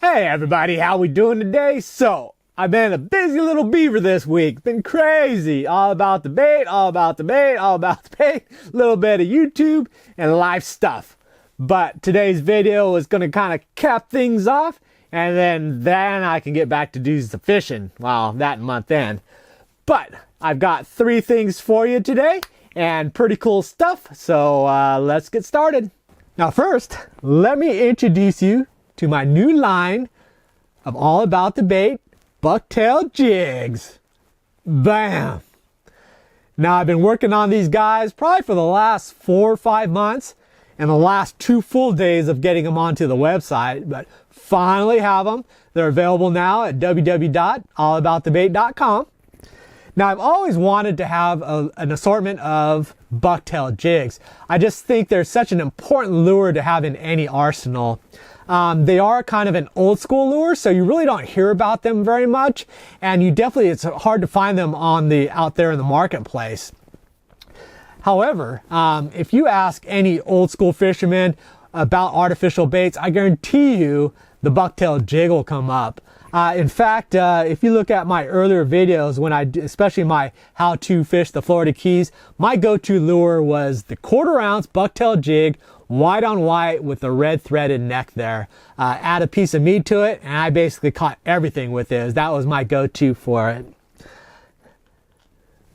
Hey everybody, how we doing today? So, I've been a busy little beaver this week. Been crazy. All about the bait, all about the bait, all about the bait. A little bit of YouTube and live stuff. But today's video is going to kind of cap things off. And then I can get back to do some fishing. Well, that month end. But I've got 3 things for you today. And pretty cool stuff. So let's get started. Now first, let me introduce you to my new line of All About the Bait Bucktail jigs. Bam! Now I've been working on these guys probably for the last 4 or 5 months and the last 2 full days of getting them onto the website, but finally have them. They're available now at www.allaboutthebait.com. Now I've always wanted to have an assortment of bucktail jigs. I just think they're such an important lure to have in any arsenal. They are kind of an old school lure, so you really don't hear about them very much, and it's hard to find them out there in the marketplace. However, if you ask any old school fisherman about artificial baits, I guarantee you the bucktail jig will come up. In fact, if you look at my earlier videos, especially my how to fish the Florida Keys, my go-to lure was the 1/4 ounce bucktail jig, white on white with the red threaded neck there. Add a piece of meat to it, and I basically caught everything with it. That was my go-to for it.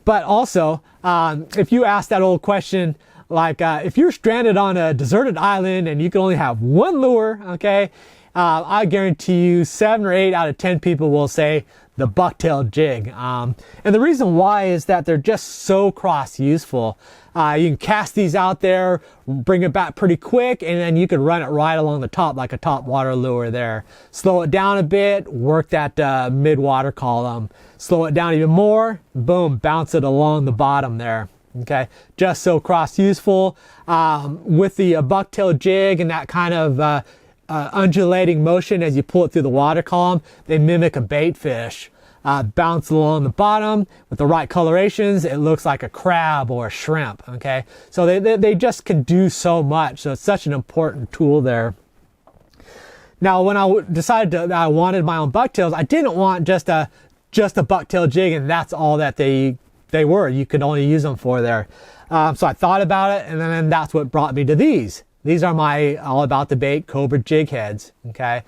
But also, if you ask that old question, like if you're stranded on a deserted island and you can only have one lure, okay, I guarantee you 7 or 8 out of 10 people will say the bucktail jig. And the reason why is that they're just so cross-useful. You can cast these out there, bring it back pretty quick, and then you can run it right along the top like a top water lure there. Slow it down a bit, work that mid-water column. Slow it down even more, boom, bounce it along the bottom there. Okay, just so cross-useful. With the bucktail jig and that kind of undulating motion as you pull it through the water column, they mimic a bait fish. Bounce along the bottom with the right colorations, it looks like a crab or a shrimp. Okay, so they just can do so much, so it's such an important tool there. Now when I decided that I wanted my own bucktails, I didn't want just a bucktail jig and that's all that they were. You could only use them for there. So I thought about it, and then that's what brought me to these. These are my All About the Bait Cobra jig heads, okay?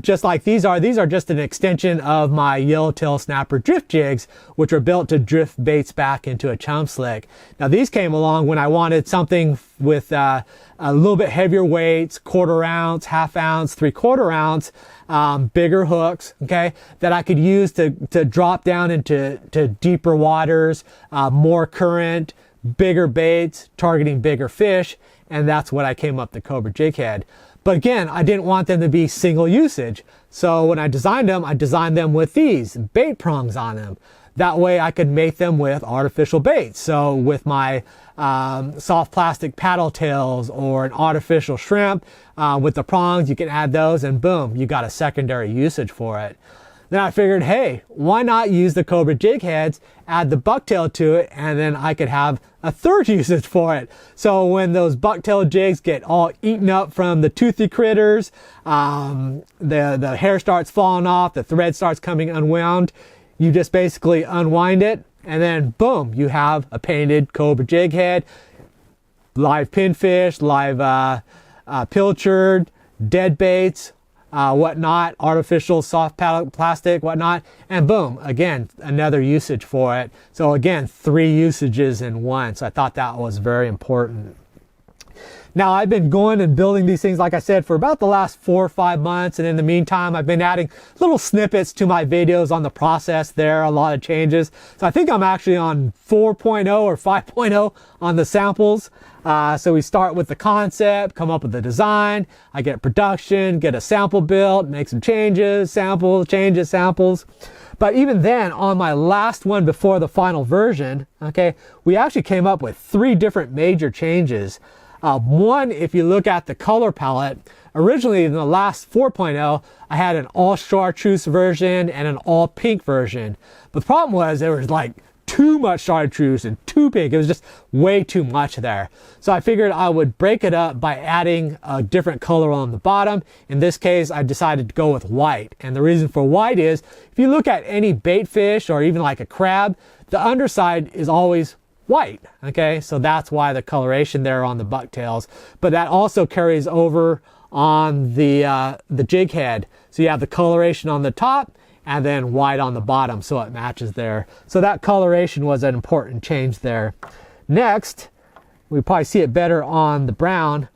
Just like these are just an extension of my yellowtail snapper drift jigs, which are built to drift baits back into a chum slick. Now these came along when I wanted something with a little bit heavier weights, 1/4 ounce, 1/2 ounce, 3/4 ounce, bigger hooks, okay, that I could use to drop down into deeper waters, more current, bigger baits, targeting bigger fish. And that's what I came up the Cobra jig head. But again, I didn't want them to be single usage. So when I designed them with these bait prongs on them. That way I could mate them with artificial baits. So with my soft plastic paddle tails or an artificial shrimp with the prongs, you can add those and boom, you got a secondary usage for it. Then I figured, hey, why not use the Cobra jig heads, add the bucktail to it, and then I could have a 3rd usage for it. So when those bucktail jigs get all eaten up from the toothy critters, the hair starts falling off, the thread starts coming unwound, you just basically unwind it, and then boom, you have a painted Cobra jig head, live pinfish, live pilchard, dead baits, whatnot, artificial soft plastic, whatnot, and boom, again, another usage for it. So again, 3 usages in one. So I thought that was very important. Now I've been going and building these things, like I said, for about the last 4 or 5 months. And in the meantime, I've been adding little snippets to my videos on the process there, a lot of changes. So I think I'm actually on 4.0 or 5.0 on the samples. So we start with the concept, come up with the design, I get production, get a sample built, make some changes, samples, changes, samples. But even then, on my last one before the final version, okay, we actually came up with 3 different major changes. One, if you look at the color palette, originally in the last 4.0, I had an all chartreuse version and an all pink version. But the problem was there was like too much chartreuse and too big. It was just way too much there. So I figured I would break it up by adding a different color on the bottom. In this case, I decided to go with white. And the reason for white is, if you look at any bait fish or even like a crab, the underside is always white. Okay, so that's why the coloration there on the bucktails. But that also carries over on the jig head. So you have the coloration on the top and then white on the bottom, so it matches there. So that coloration was an important change there. Next, we probably see it better on the brown,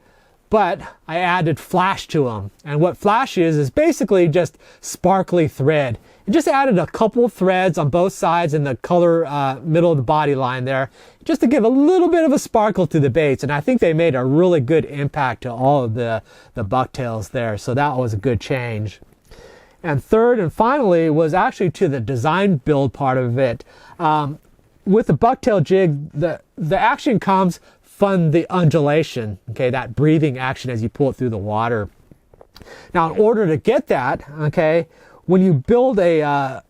but I added flash to them. And what flash is basically just sparkly thread. I just added a couple threads on both sides in the color middle of the body line there, just to give a little bit of a sparkle to the baits. And I think they made a really good impact to all of the bucktails there. So that was a good change. And third and finally was actually to the design build part of it. With the bucktail jig, the action comes from the undulation, okay, that breathing action as you pull it through the water. Now, in order to get that, okay, when you build a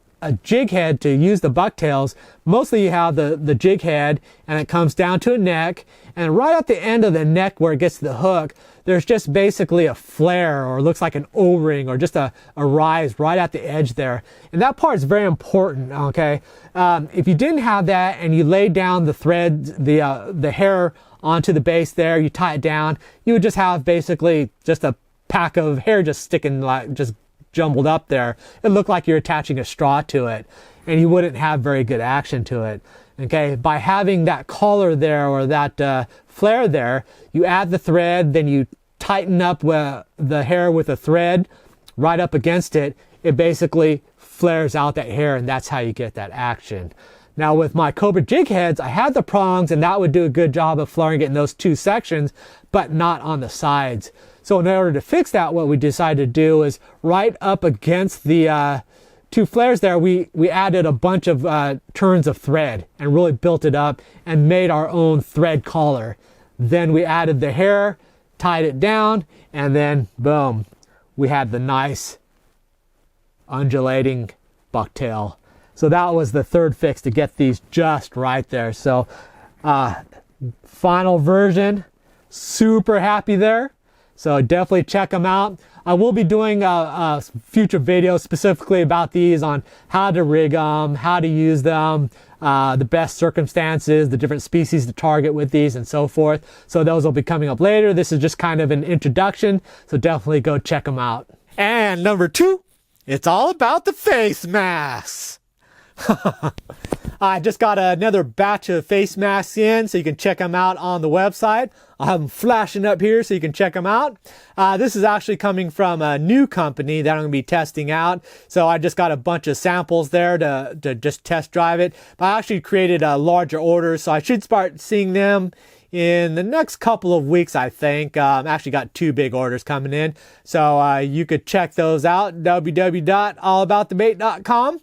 jig head to use the bucktails, mostly you have the jig head and it comes down to a neck, and right at the end of the neck where it gets to the hook, there's just basically a flare, or looks like an O-ring, or just a rise right at the edge there. And that part is very important, okay? If you didn't have that and you laid down the thread, the hair onto the base there, you tie it down, you would just have basically just a pack of hair just sticking, like just jumbled up there. It looked like you're attaching a straw to it, and you wouldn't have very good action to it. Okay, by having that collar there, or that flare there, you add the thread, then you tighten up the hair with a thread right up against it. It basically flares out that hair, and that's how you get that action. Now with my Cobra jig heads, I had the prongs, and that would do a good job of flaring it in those two sections, but not on the sides. So in order to fix that, what we decided to do is right up against the two flares there, we added a bunch of turns of thread and really built it up and made our own thread collar. Then we added the hair, tied it down, and then boom, we had the nice undulating bucktail. So that was the third fix to get these just right there. So final version, super happy there. So definitely check them out. I will be doing a future video specifically about these, on how to rig them, how to use them, the best circumstances, the different species to target with these, and so forth. So those will be coming up later. This is just kind of an introduction, so definitely go check them out. And number 2, it's all about the face masks. I just got another batch of face masks in, so you can check them out on the website. I'll have them flashing up here so you can check them out. This is actually coming from a new company that I'm going to be testing out. So I just got a bunch of samples there to just test drive it. But I actually created a larger order, so I should start seeing them in the next couple of weeks, I think. Actually got 2 big orders coming in. So you could check those out, www.allaboutthebait.com.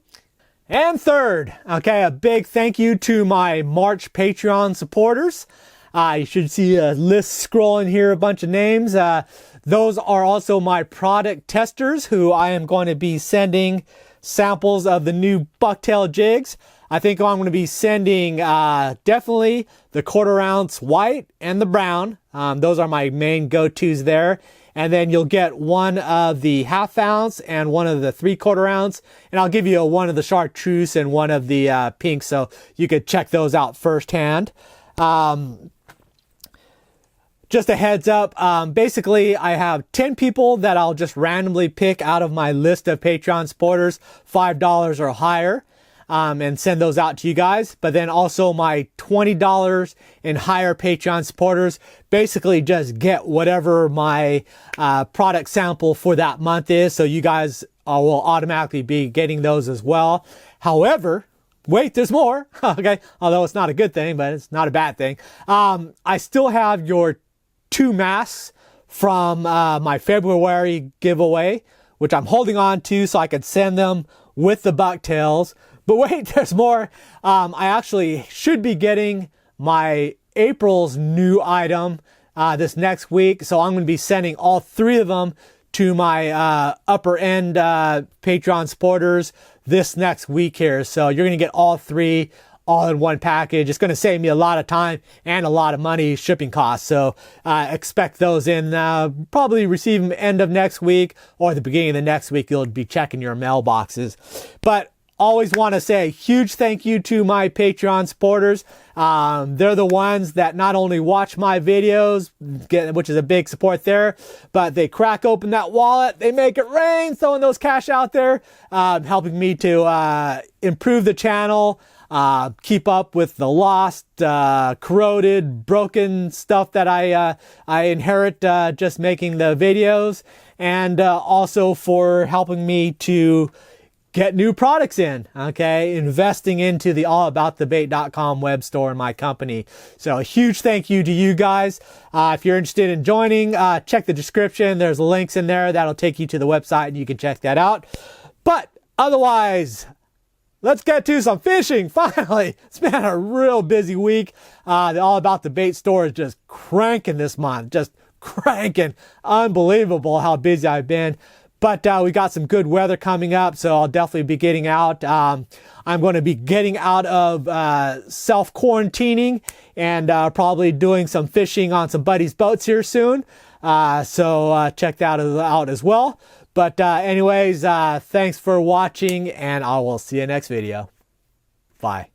And third, okay, a big thank you to my March Patreon supporters. You should see a list scrolling here, a bunch of names. Those are also my product testers, who I am going to be sending samples of the new bucktail jigs. I think I'm going to be sending definitely the 1/4 ounce white and the brown. Those are my main go-tos there. And then you'll get one of the 1/2 ounce and one of the 3/4 ounce. And I'll give you one of the chartreuse and one of the pink, so you could check those out firsthand. Just a heads up, basically I have 10 people that I'll just randomly pick out of my list of Patreon supporters, $5 or higher, and send those out to you guys. But then also my $20 and higher Patreon supporters basically just get whatever my product sample for that month is. So you guys will automatically be getting those as well. However, wait, there's more. Okay, although it's not a good thing, but it's not a bad thing. I still have your 2 masks from my February giveaway, which I'm holding on to so I could send them with the bucktails. But wait, there's more. I actually should be getting my April's new item this next week. So I'm going to be sending all 3 of them to my upper end Patreon supporters this next week here. So you're going to get all 3 all in one package. It's going to save me a lot of time and a lot of money shipping costs. So expect those in, probably receive them end of next week or the beginning of the next week. You'll be checking your mailboxes. But always want to say a huge thank you to my Patreon supporters. They're the ones that not only watch my videos, which is a big support there, but they crack open that wallet, they make it rain, throwing those cash out there, helping me to improve the channel, keep up with the lost, corroded, broken stuff that I inherit just making the videos, and also for helping me to get new products in, okay? Investing into the AllAboutTheBait.com web store in my company. So a huge thank you to you guys. If you're interested in joining, check the description. There's links in there that'll take you to the website and you can check that out. But otherwise, let's get to some fishing, finally. It's been a real busy week. The All About the Bait store is just cranking this month, just cranking. Unbelievable how busy I've been. But we got some good weather coming up, so I'll definitely be getting out. I'm going to be getting out of self-quarantining and probably doing some fishing on some buddies' boats here soon. So check that out as well. But anyways, thanks for watching, and I will see you next video. Bye.